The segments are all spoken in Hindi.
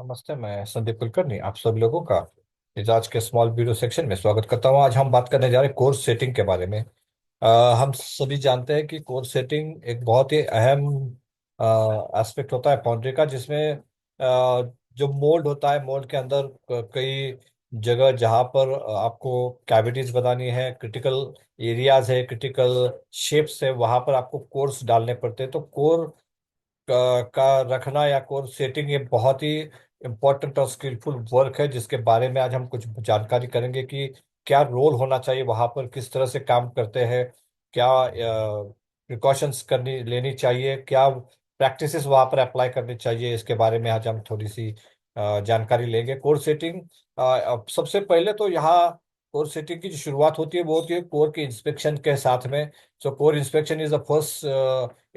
नमस्ते। मैं संदीप कुलकर्णी आप सब लोगों का इस आज के स्मॉल वीडियो सेक्शन में स्वागत करता हूं। आज हम बात करने जा रहे हैं कोर्स सेटिंग के बारे में। हम सभी जानते हैं कि कोर्स सेटिंग एक बहुत ही अहम एस्पेक्ट होता है फाउंड्री का, जिसमें जो मोल्ड होता है, मोल्ड के अंदर कई जगह जहां पर आपको कैविटीज बनानी है, क्रिटिकल एरियाज है, क्रिटिकल शेप्स है, वहां पर आपको कोर्स डालने पड़ते हैं। तो कोर का रखना या कोर सेटिंग ये बहुत ही इम्पोर्टेंट और स्किलफुल वर्क है, जिसके बारे में आज हम कुछ जानकारी करेंगे कि क्या रोल होना चाहिए वहां पर, किस तरह से काम करते हैं, क्या प्रिकॉशंस करनी लेनी चाहिए, क्या प्रैक्टिसेस वहां पर अप्लाई करनी चाहिए। इसके बारे में आज हम थोड़ी सी जानकारी लेंगे। कोर सेटिंग अब सबसे पहले तो यहाँ कोर सेटिंग की जो शुरुआत होती है वो होती है कोर के इंस्पेक्शन के साथ में। So core inspection is the first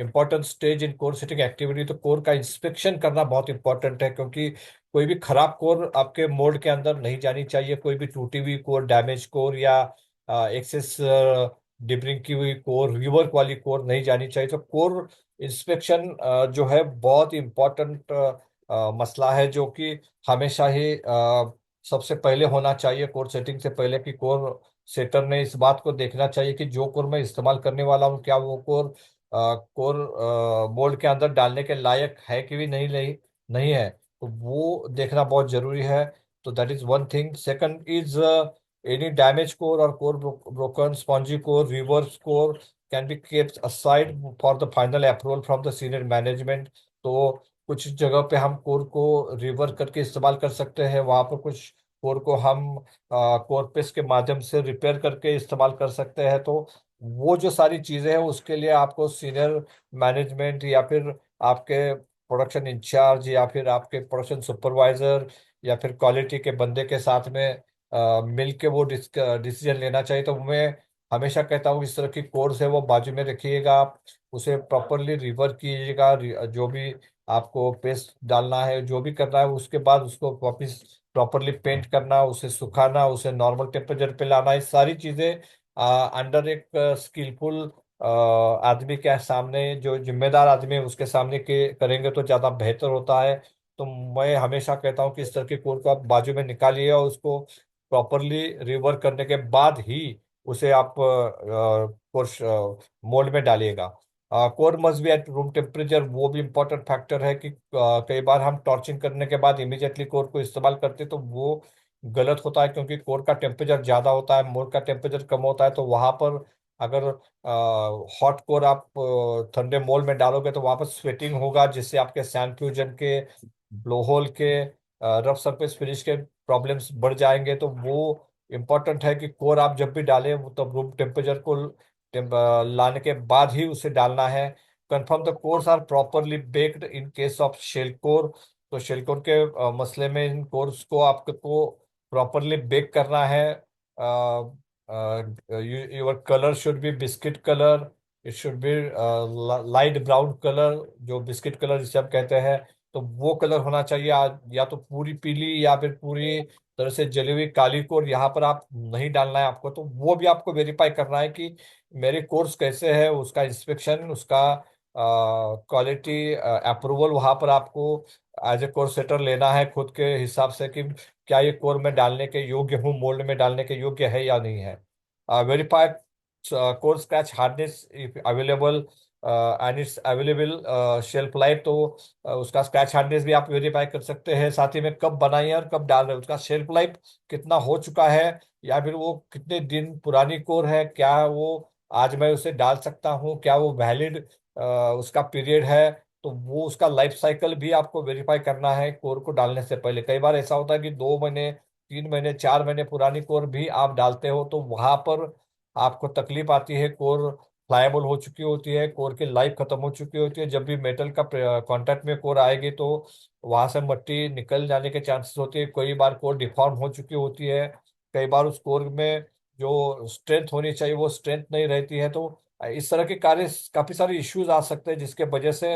important stage in core setting activity. तो कोर का इंस्पेक्शन करना बहुत इंपॉर्टेंट है, क्योंकि कोई भी खराब कोर आपके मोल्ड के अंदर नहीं जानी चाहिए। कोई भी टूटी हुई कोर, डैमेज कोर या एक्सेस डिबरिंग की हुई कोर, रिवर्क वाली कोर नहीं जानी चाहिए। तो कोर इंस्पेक्शन जो है बहुत इंपॉर्टेंट मसला है, जो कि हमेशा ही सबसे पहले होना चाहिए कोर सेटिंग से पहले। कि कोर सेटर ने इस बात को देखना चाहिए कि जो कोर मैं इस्तेमाल करने वाला हूँ, क्या वो कोर मोल्ड के अंदर डालने के लायक है कि भी नहीं नहीं नहीं है। तो वो देखना बहुत जरूरी है। तो that is one thing. Second is any damage core और core broken, spongy core, reverse core can be kept aside for the final approval from the senior management. तो कुछ जगह पे हम कोर को रिवर करके इस्तेमाल कर सकते हैं, वहां पर कुछ कोर को हम कोर पेस्ट के माध्यम से रिपेयर करके इस्तेमाल कर सकते हैं। तो वो जो सारी चीजें हैं उसके लिए आपको सीनियर मैनेजमेंट या फिर आपके प्रोडक्शन इंचार्ज या फिर आपके प्रोडक्शन सुपरवाइजर या फिर क्वालिटी के बंदे के साथ में मिल के वो डिसीजन लेना चाहिए। तो मैं हमेशा कहता हूँ इस तरह की कोर्स है वो बाजू में रखिएगा, आप उसे प्रॉपरली रिवर कीजिएगा। जो भी आपको पेस्ट डालना है, जो भी करना है, उसके बाद उसको वापिस प्रॉपरली पेंट करना, उसे सुखाना, उसे नॉर्मल टेम्परेचर पे लाना, ये सारी चीजें अंडर एक स्किलफुल आदमी के सामने, जो जिम्मेदार आदमी है उसके सामने के करेंगे तो ज्यादा बेहतर होता है। तो मैं हमेशा कहता हूँ कि इस तरह के कोड को आप बाजू में निकालिए और उसको प्रॉपरली रिवर्क करने के बाद ही उसे आप कोर्स मोल्ड में डालिएगा। Core must be at room temperature, वो भी इम्पोर्टेंट फैक्टर है कि कई बार हम टॉर्चिंग करने के बाद इमीडिएटली कोर को इस्तेमाल करते तो वो गलत होता है, क्योंकि कोर का टेम्परेचर ज़्यादा होता है, मोल्ड का टेम्परेचर कम होता है। तो वहाँ पर अगर हॉट कोर आप ठंडे मोल्ड में डालोगे तो वहाँ पर स्वेटिंग होगा, जिससे आपके सैंड फ्यूजन के, ब्लोहोल के, रफ सरफेस फिनिश के प्रॉब्लम्स बढ़ जाएंगे। तो वो इम्पोर्टेंट है कि कोर आप जब भी डालें वो तब रूम टेम्परेचर को लाने के बाद ही उसे डालना है। Confirm the cores are properly baked in case of shell core. तो शेल कोर के मसले में इन कोर्स को आपको प्रॉपरली बेक करना है। Your colour should be biscuit colour, it should be light brown colour, जो बिस्किट कलर जिसे हम कहते हैं। तो वो कलर होना चाहिए। या तो पूरी पीली या फिर पूरी तरह से जली हुई काली कोर यहाँ पर आप नहीं डालना है आपको। तो वो भी आपको वेरीफाई करना है कि मेरे कोर्स कैसे है, उसका इंस्पेक्शन, उसका क्वालिटी अप्रूवल वहां पर आपको एज ए कोर सेटर लेना है खुद के हिसाब से कि क्या ये कोर में डालने के योग्य हूँ, मोल्ड में डालने के योग्य है या नहीं है। Verify core scratch hardness if available and it's available shelf life. तो उसका स्क्रैच हार्डनेस भी आप वेरीफाई कर सकते हैं, साथ ही में कब बनाई है और कब डाल रहे हैं, उसका शेल्फ लाइफ कितना हो चुका है, या फिर वो कितने दिन पुरानी कोर है, क्या वो आज मैं उसे डाल सकता हूँ, क्या वो वैलिड उसका पीरियड है। तो वो उसका लाइफ साइकिल भी आपको वेरीफाई करना है कोर को डालने से पहले। कई बार ऐसा होता है कि 2 महीने, 3 महीने, 4 महीने पुरानी कोर भी आप डालते हो, तो वहां पर आपको तकलीफ आती है। कोर फ्लाएबल हो चुकी होती है, कोर की लाइफ खत्म हो चुकी होती है। जब भी मेटल का कांटेक्ट में कोर आएगी तो वहां से मिट्टी निकल जाने के चांसेस होते हैं। कई बार कोर डिफॉर्म हो चुकी होती है, कई बार उस कोर में जो स्ट्रेंथ होनी चाहिए वो स्ट्रेंथ नहीं रहती है। तो इस तरह के कार्य काफी सारे इश्यूज आ सकते हैं, जिसके वजह से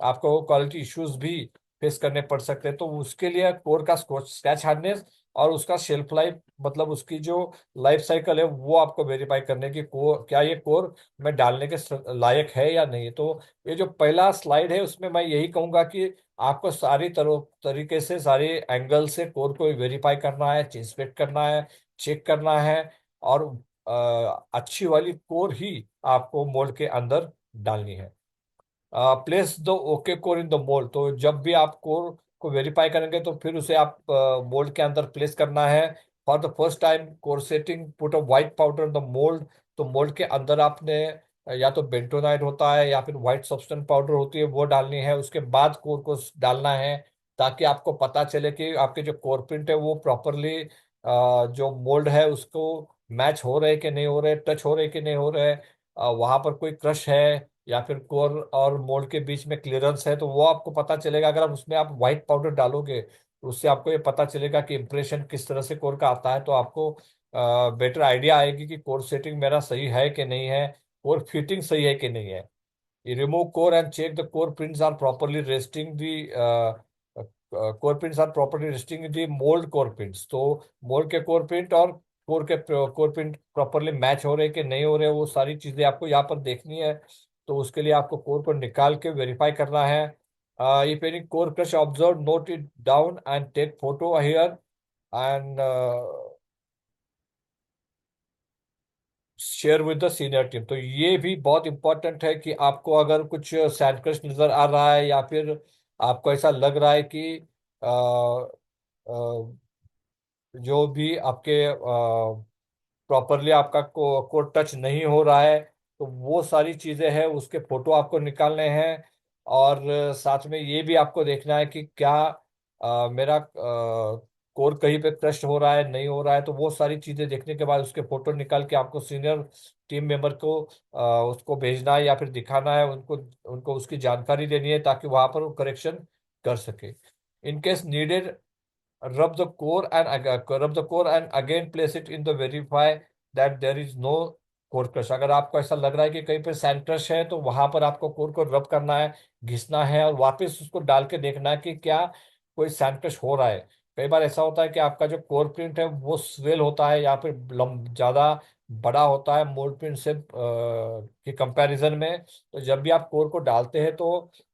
आपको क्वालिटी इश्यूज भी फेस करने पड़ सकते हैं। तो उसके लिए कोर का स्क्रैच हार्डनेस और उसका शेल्फ लाइफ, मतलब उसकी जो लाइफ साइकिल है, वो आपको वेरीफाई करने की कोर, क्या ये कोर में डालने के लायक है या नहीं। तो ये जो पहला स्लाइड है उसमें मैं यही कहूंगा कि आपको सारी तरह तरीके से, सारे एंगल से कोर को वेरीफाई करना है, इंस्पेक्ट करना है, चेक करना है, और अच्छी वाली कोर ही आपको मोल्ड के अंदर डालनी है। Place the okay core in the mould, तो जब भी आप कोर को वेरीफाई करेंगे तो फिर उसे आप मोल्ड के अंदर प्लेस करना है। For the first time core setting put a white powder in the mould, तो मोल्ड के अंदर आपने या तो बेंटोनाइट होता है या फिर व्हाइट सब्सटेंस पाउडर होती है वो डालनी है, उसके बाद कोर को डालना है, ताकि आपको पता चले कि आपके जो कोर प्रिंट है वो प्रॉपरली जो मोल्ड है उसको मैच हो रहे कि नहीं हो रहे, टच हो रहे कि नहीं हो रहे, वहां पर कोई क्रश है या फिर कोर और मोल्ड के बीच में क्लियरेंस है, तो वो आपको पता चलेगा। अगर आप उसमें आप व्हाइट पाउडर डालोगे तो उससे आपको ये पता चलेगा कि इंप्रेशन किस तरह से कोर का आता है, तो आपको बेटर आइडिया आएगी कि कोर सेटिंग मेरा सही है कि नहीं है, कोर फिटिंग सही है कि नहीं है। You remove core and check the core prints are properly resting the core prints are properly resting in the mold core prints। तो मोल्ड के कोर प्रिंट और कोर प्रिंट प्रॉपरली मैच हो रहे कि नहीं हो रहे, वो सारी चीजें आपको यहाँ पर देखनी है। तो उसके लिए आपको कोर को निकाल के वेरीफाई करना है। If any core crush observe, note it down and take photo here and share with the senior team. तो ये भी बहुत इंपॉर्टेंट है कि आपको अगर कुछ सैंडक्रश नजर आ रहा है या फिर आपको ऐसा लग रहा है कि अ, अ, जो भी आपके प्रॉपरली आपका कोड टच नहीं हो रहा है, तो वो सारी चीजें हैं, उसके फोटो आपको निकालने हैं। और साथ में ये भी आपको देखना है कि क्या मेरा कोर कहीं पे क्रश हो रहा है, नहीं हो रहा है। तो वो सारी चीजें देखने के बाद उसके फोटो निकाल के आपको सीनियर टीम मेंबर को उसको भेजना है या फिर दिखाना है, उनको उनको उसकी जानकारी देनी है ताकि वहां पर वो करेक्शन कर सके। In case needed, rub the core and again place it in the verify that there is no core crush। अगर आपको ऐसा लग रहा है कि कहीं पे सैंड क्रश है तो वहां पर आपको कोर को रब करना है, घिसना है और वापस उसको डाल के देखना है कि क्या कोई सैंड क्रश हो रहा है। कई बार ऐसा होता है कि आपका जो कोर प्रिंट है वो स्वेल होता है या फिर ज्यादा बड़ा होता है मोल्ड प्रिंट से के कंपैरिजन में। तो जब भी आप कोर को डालते हैं तो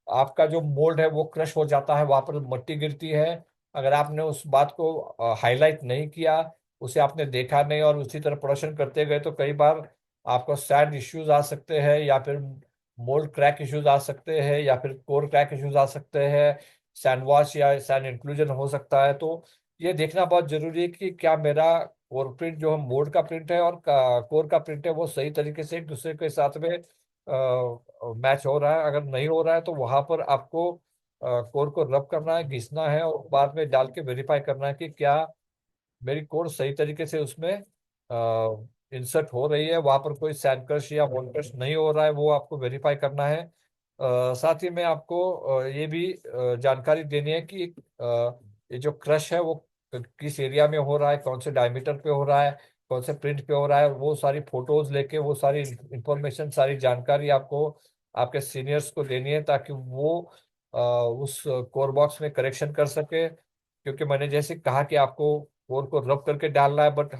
आपका जो मोल्ड है वो क्रश हो जाता है, वहां पर मट्टी गिरती है। अगर आपने उस बात को हाईलाइट नहीं किया, उसे आपने देखा नहीं और उसी तरह प्रोडक्शन करते गए, तो कई बार आपको सैंड इश्यूज आ सकते हैं या फिर मोल्ड क्रैक इश्यूज आ सकते हैं या फिर कोर क्रैक इश्यूज आ सकते हैं, सैंड वॉश या सैंड इंक्लूजन हो सकता है। तो ये देखना बहुत जरूरी है कि क्या मेरा कोर प्रिंट जो है मोल्ड का प्रिंट है और कोर का प्रिंट है वो सही तरीके से एक दूसरे के साथ में मैच हो रहा है। अगर नहीं हो रहा है तो वहां पर आपको कोर को रब करना है, घिसना है और बाद में डाल के वेरीफाई करना है कि क्या मेरी कोड सही तरीके से उसमें इंसर्ट हो रही है, वहां पर कोई सैंडक्रश या वोलक्रश नहीं हो रहा है, वो आपको वेरीफाई करना है। साथ ही में आपको ये भी जानकारी देनी है कि ये जो क्रश है वो किस एरिया में हो रहा है, कौन से डायमीटर पे हो रहा है, कौन से प्रिंट पे हो रहा है, वो सारी फोटोज लेके वो सारी इंफॉर्मेशन, सारी जानकारी आपको आपके सीनियर्स को देनी है ताकि वो उस कोर बॉक्स में करेक्शन कर सके। क्योंकि मैंने जैसे कहा कि आपको कोर को रब करके डालना है, but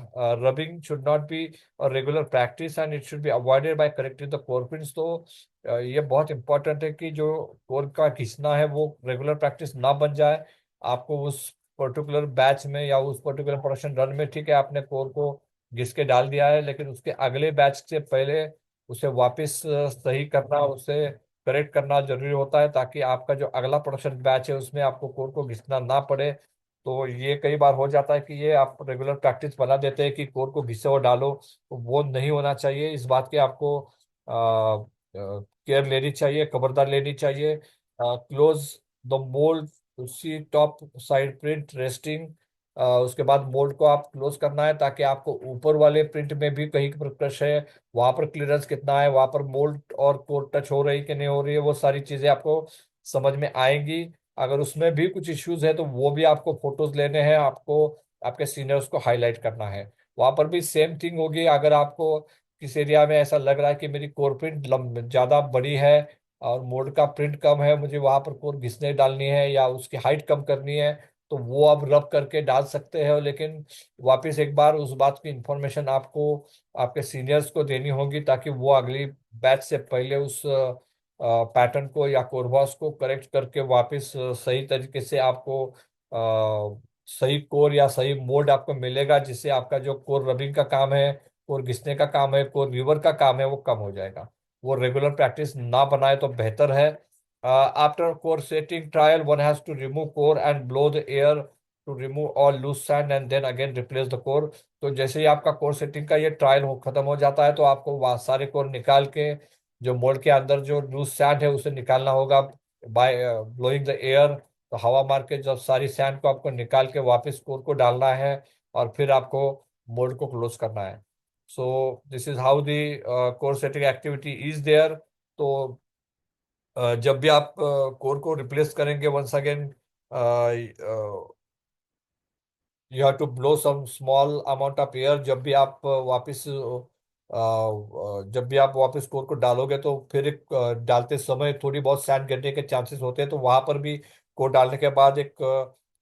rubbing should not be regular practice and it should be avoided by correcting the core pins. तो ये बहुत इंपॉर्टेंट है कि जो कोर का खींचना है वो रेगुलर प्रैक्टिस ना बन जाए। आपको उस पर्टिकुलर बैच में या उस पर्टिकुलर प्रोडक्शन रन में, ठीक है आपने कोर को घिस के डाल दिया है, लेकिन उसके अगले बैच से पहले उसे वापस सही करना, उसे करेक्ट करना जरूरी होता है ताकि आपका जो अगला प्रोडक्शन बैच है उसमें आपको कोर को घिसना ना पड़े। तो ये कई बार हो जाता है कि ये आप रेगुलर प्रैक्टिस बना देते हैं कि कोर को घिसो और डालो, तो वो नहीं होना चाहिए। इस बात के आपको केयर लेनी चाहिए, खबरदार लेनी चाहिए। क्लोज द मोल्ड, उसी टॉप साइड प्रिंट रेस्टिंग, उसके बाद मोल्ड को आप क्लोज करना है ताकि आपको ऊपर वाले प्रिंट में भी कहीं पर क्रश है, वहां पर क्लियरेंस कितना है, वहां पर मोल्ड और कोर टच हो रही कि नहीं हो रही है, वो सारी चीजें आपको समझ में आएंगी। अगर उसमें भी कुछ इश्यूज है तो वो भी आपको फोटोज लेने हैं, आपको आपके सीनियर्स को हाईलाइट करना है। वहां पर भी सेम थिंग होगी। अगर आपको किस एरिया में ऐसा लग रहा है कि मेरी कोर प्रिंट ज्यादा बड़ी है और मोड का प्रिंट कम है, मुझे वहां पर कोर घिसने डालनी है या उसकी हाइट कम करनी है, तो वो आप रब करके डाल सकते हैं। लेकिन वापस एक बार उस बात की इंफॉर्मेशन आपको आपके सीनियर्स को देनी होगी, ताकि वो अगली बैच से पहले उस पैटर्न को या कोरबॉस को करेक्ट करके वापस सही तरीके से आपको सही कोर या सही मोड आपको मिलेगा, जिससे आपका जो कोर रबिंग का काम है, कोर घिसने का काम है, कोर रिवर का काम है, वो कम हो जाएगा। वो रेगुलर प्रैक्टिस ना बनाए तो बेहतर है। After core setting trial, one has to remove core and blow the air to remove all loose sand and then again replace the core. तो जैसे ही आपका कोर सेटिंग का ये ट्रायल हो खत्म हो जाता है, तो आपको वहाँ सारे कोर निकाल के जो मोल्ड के अंदर जो लूज सैंड है उसे निकालना होगा बाय ब्लोइंग द एयर। तो हवा मार के जब सारी सैंड को आपको निकाल के वापस कोर को डालना है, और फिर आपको मोल्ड को क्लोज करना है। So this is how the core setting activity is there. तो जब भी आप कोर को रिप्लेस करेंगे, once again you have to blow some small amount of air. जब भी आप वापस जब भी आप वापस कोर को डालोगे, तो फिर एक डालते समय थोड़ी बहुत सैंड गिरने के चांसेस होते हैं, तो वहां पर भी कोर डालने के बाद एक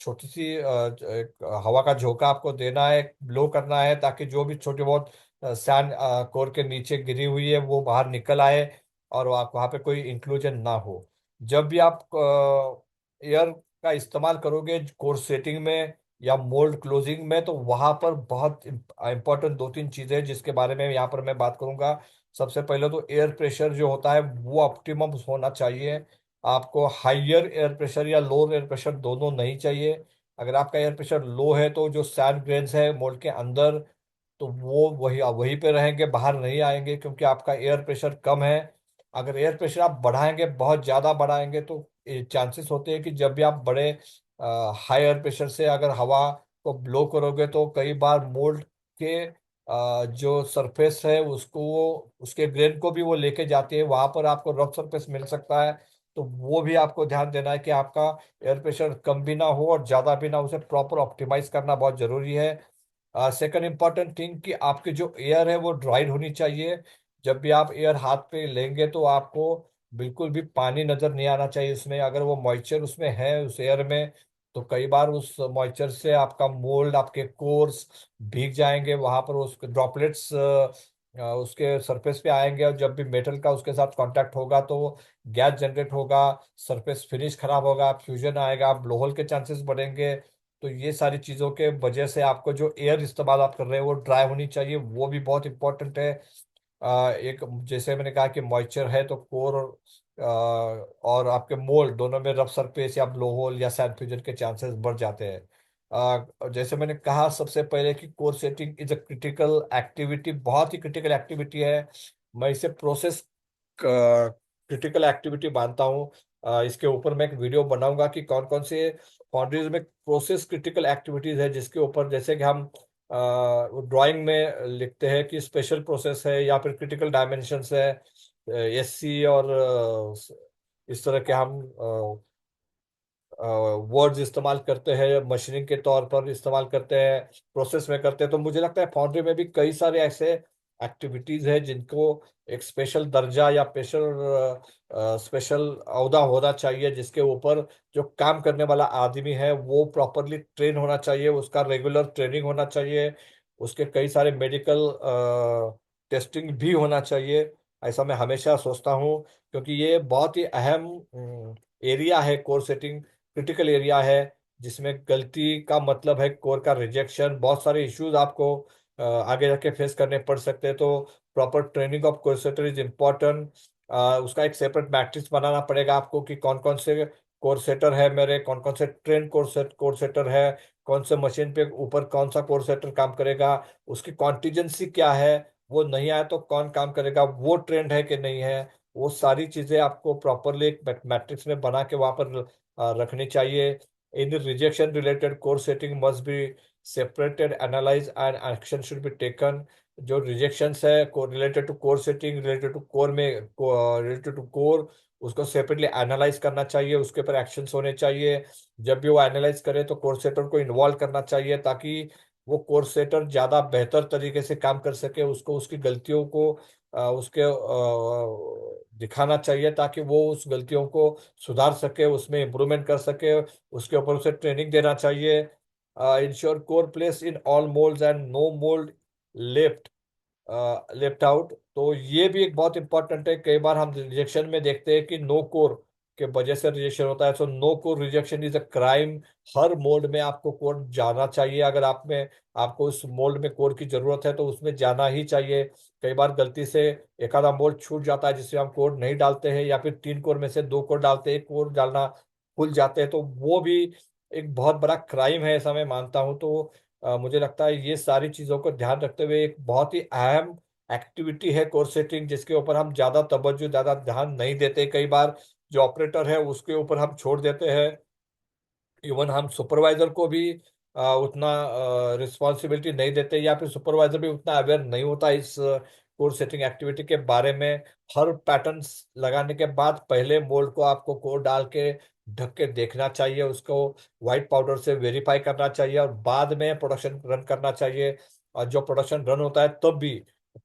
छोटी सी एक हवा का झोंका आपको देना है, ब्लो करना है, ताकि जो भी छोटी बहुत सैंड कोर के नीचे गिरी हुई है वो बाहर निकल आए, और आप वहां पे कोई इंक्लूजन ना हो। जब भी आप एयर का इस्तेमाल करोगे कोर सेटिंग में या मोल्ड क्लोजिंग में, तो वहां पर बहुत इंपॉर्टेंट दो तीन चीजें हैं जिसके बारे में यहाँ पर मैं बात करूंगा। सबसे पहले तो एयर प्रेशर जो होता है वो ऑप्टिमम होना चाहिए। आपको हाइयर एयर प्रेशर या लोअर एयर प्रेशर दोनों नहीं चाहिए। अगर आपका एयर प्रेशर लो है, तो जो सैंड ग्रेन्स है मोल्ड के अंदर, तो वो वही वहीं पे रहेंगे, बाहर नहीं आएंगे, क्योंकि आपका एयर प्रेशर कम है। अगर एयर प्रेशर आप बढ़ाएंगे, बहुत ज़्यादा बढ़ाएंगे, तो चांसेस होते हैं कि जब भी आप बड़े हाई एयर प्रेशर से अगर हवा को ब्लो करोगे, तो कई बार मोल्ड के जो सरफेस है उसको उसके ग्रेन को भी वो लेके जाती है, वहां पर आपको रफ सरफेस मिल सकता है। तो वो भी आपको ध्यान देना है कि आपका एयर प्रेशर कम भी ना हो और ज़्यादा भी ना हो, उसे प्रॉपर ऑप्टिमाइज करना बहुत ज़रूरी है। सेकंड इंपॉर्टेंट थिंग कि आपकी जो एयर है वो ड्राइड होनी चाहिए। जब भी आप एयर हाथ पे लेंगे, तो आपको बिल्कुल भी पानी नजर नहीं आना चाहिए उसमें। अगर वो मॉइस्चर उसमें है उस एयर में, तो कई बार उस मॉइस्चर से आपका मोल्ड, आपके कोर्स भीग जाएंगे, वहां पर उस ड्रॉपलेट्स उसके सरफेस पे आएंगे, और जब भी मेटल का उसके साथ कांटेक्ट होगा, तो गैस जनरेट होगा, सरफेस फिनिश खराब होगा, फ्यूजन आएगा, ब्लोहोल के चांसेस बढ़ेंगे। तो ये सारी चीज़ों के वजह से आपको जो एयर इस्तेमाल आप कर रहे हैं वो ड्राई होनी चाहिए, वो भी बहुत इंपॉर्टेंट है। एक जैसे मैंने कहा कि मॉइस्चर है, तो कोर और आपके मोल्ड दोनों में रफ सरफेस या ब्लो होल या सैंड फ्यूजन के चांसेस बढ़ जाते हैं। जैसे मैंने कहा सबसे पहले कि core setting is a critical activity, बहुत ही क्रिटिकल एक्टिविटी है। मैं इसे प्रोसेस क्रिटिकल एक्टिविटी मानता हूँ। इसके ऊपर मैं एक वीडियो बनाऊंगा कि कौन कौन से फाउंड्रीज में प्रोसेस क्रिटिकल एक्टिविटीज है, जिसके ऊपर जैसे कि हम ड्राइंग में लिखते हैं कि स्पेशल प्रोसेस है या फिर क्रिटिकल डायमेंशंस है, एससी, और इस तरह के हम वर्ड्स इस्तेमाल करते हैं, मशीनिंग के तौर पर इस्तेमाल करते हैं, प्रोसेस में करते हैं। तो मुझे लगता है फाउंड्री में भी कई सारे ऐसे एक्टिविटीज हैं जिनको एक स्पेशल दर्जा या स्पेशल स्पेशल ओहदा होना चाहिए, जिसके ऊपर जो काम करने वाला आदमी है वो प्रॉपरली ट्रेन होना चाहिए, उसका रेगुलर ट्रेनिंग होना चाहिए, उसके कई सारे मेडिकल टेस्टिंग भी होना चाहिए। ऐसा मैं हमेशा सोचता हूँ, क्योंकि ये बहुत ही अहम एरिया है। कोर सेटिंग क्रिटिकल एरिया है, जिसमें गलती का मतलब है कोर का रिजेक्शन। बहुत सारे इश्यूज आपको आगे जाके फेस करने पड़ सकते हैं। तो proper training of core setter is important. उसका एक सेपरेट मैट्रिक्स बनाना पड़ेगा आपको कि कौन कौन से कोर सेटर है मेरे, कौन कौन से ट्रेन कोर सेटर है, कौन से मशीन पे ऊपर कौन सा कोर सेटर काम करेगा, उसकी कॉन्टिजेंसी क्या है, वो नहीं आया तो कौन काम करेगा, वो ट्रेंड है कि नहीं है। वो सारी चीजें आपको प्रॉपरली एक मैट्रिक्स में बना के वहां पर रखनी चाहिए। In rejection related core setting must be separated, analyse and action should be taken. जो रिजेक्शंस है related to core setting, related to core में रिलेटेड टू कोर, उसको सेपरेटली एनालाइज करना चाहिए, उसके ऊपर एक्शंस होने चाहिए। जब भी वो एनालाइज करे, तो कोर सेटर को इन्वॉल्व करना चाहिए, ताकि वो कोर सेटर ज्यादा बेहतर तरीके से काम कर सके, उसको उसकी गलतियों को उसके दिखाना चाहिए, ताकि वो उस गलतियों को सुधार सके, उसमें इम्प्रूवमेंट कर सके। उसके ऊपर उसे ट्रेनिंग देना चाहिए। Ensure core place in all mould and no mould left left out. तो ये भी एक बहुत इंपॉर्टेंट है। कई बार हम रिजेक्शन में देखते हैं कि नो कोर के वजह से रिजेक्शन होता है। So no core rejection is a crime. हर मोल्ड में आपको कोर जाना चाहिए। अगर आप में आपको उस मोल्ड में कोर की जरूरत है तो उसमें जाना ही चाहिए। कई बार गलती से एक आधा मोल्ड छूट जाता है जिससे हम कोर नहीं डालते हैं, या फिर 3 कोर में से 2 कोर डालते हैं, एक कोर डालना भूल जाते हैं, तो वो भी एक बहुत बड़ा क्राइम है, ऐसा मैं मानता हूँ। तो मुझे लगता है ये सारी चीजों को ध्यान रखते हुए एक बहुत ही अहम एक्टिविटी है कोर्स सेटिंग, जिसके ऊपर हम ज्यादा तवज्जो ज्यादा ध्यान नहीं देते। कई बार जो ऑपरेटर है उसके ऊपर हम छोड़ देते हैं। इवन हम सुपरवाइजर को भी उतना रिस्पॉन्सिबिलिटी नहीं देते, या फिर सुपरवाइजर भी उतना अवेयर नहीं होता इस कोड सेटिंग एक्टिविटी के बारे में। हर पैटर्न्स लगाने के बाद पहले मोल्ड को आपको कोड डाल के ढक के देखना चाहिए, उसको व्हाइट पाउडर से वेरीफाई करना चाहिए, और बाद में प्रोडक्शन रन करना चाहिए। और जो प्रोडक्शन रन होता है तब भी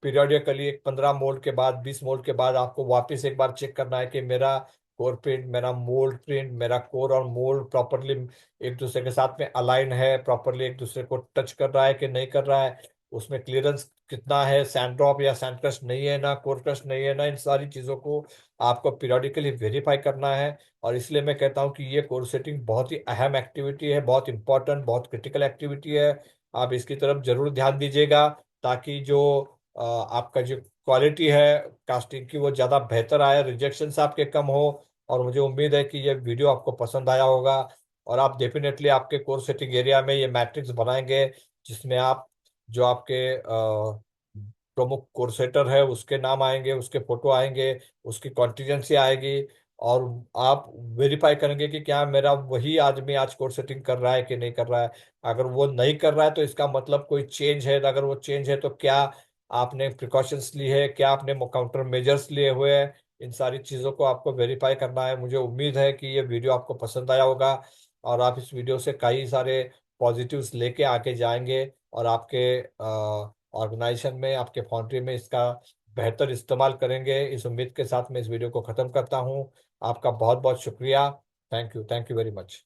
पीरियडिकली एक 15 मोल्ड के बाद 20 मोल्ड के बाद आपको वापस एक बार चेक करना है कि मेरा कोर प्रिंट, मेरा मोल्ड प्रिंट, मेरा कोर और मोल्ड प्रॉपरली एक दूसरे के साथ में अलाइन है, प्रॉपरली एक दूसरे को टच कर रहा है कि नहीं कर रहा है, उसमें क्लियरेंस कितना है, सैंड ड्रॉप या सैंड क्रस्ट नहीं है ना, कोर क्रस्ट नहीं है ना। इन सारी चीज़ों को आपको पीरियडिकली वेरीफाई करना है। और इसलिए मैं कहता हूँ कि ये कोर सेटिंग बहुत ही अहम एक्टिविटी है, बहुत इंपॉर्टेंट, बहुत क्रिटिकल एक्टिविटी है। आप इसकी तरफ जरूर ध्यान दीजिएगा, ताकि जो आपका जो क्वालिटी है कास्टिंग की वो ज़्यादा बेहतर आए, रिजेक्शंस आपके कम हो। और मुझे उम्मीद है कि ये वीडियो आपको पसंद आया होगा, और आप डेफिनेटली आपके कोर सेटिंग एरिया में ये मैट्रिक्स बनाएंगे, जिसमें आप जो आपके प्रमुख कोर सेटर है उसके नाम आएंगे, उसके फोटो आएंगे, उसकी कॉन्टिजेंसी आएगी, और आप वेरीफाई करेंगे कि क्या मेरा वही आदमी आज कोर सेटिंग कर रहा है कि नहीं कर रहा है। अगर वो नहीं कर रहा है तो इसका मतलब कोई चेंज है, अगर वो चेंज है तो क्या आपने प्रिकॉशंस ली है, क्या आपने काउंटर मेजर्स लिए हुए हैं। इन सारी चीज़ों को आपको वेरीफाई करना है। मुझे उम्मीद है कि ये वीडियो आपको पसंद आया होगा, और आप इस वीडियो से कई सारे पॉजिटिव्स लेके आके जाएंगे, और आपके ऑर्गेनाइजेशन में, आपके फाउंड्री में इसका बेहतर इस्तेमाल करेंगे। इस उम्मीद के साथ मैं इस वीडियो को ख़त्म करता हूँ। आपका बहुत बहुत शुक्रिया। Thank you very much.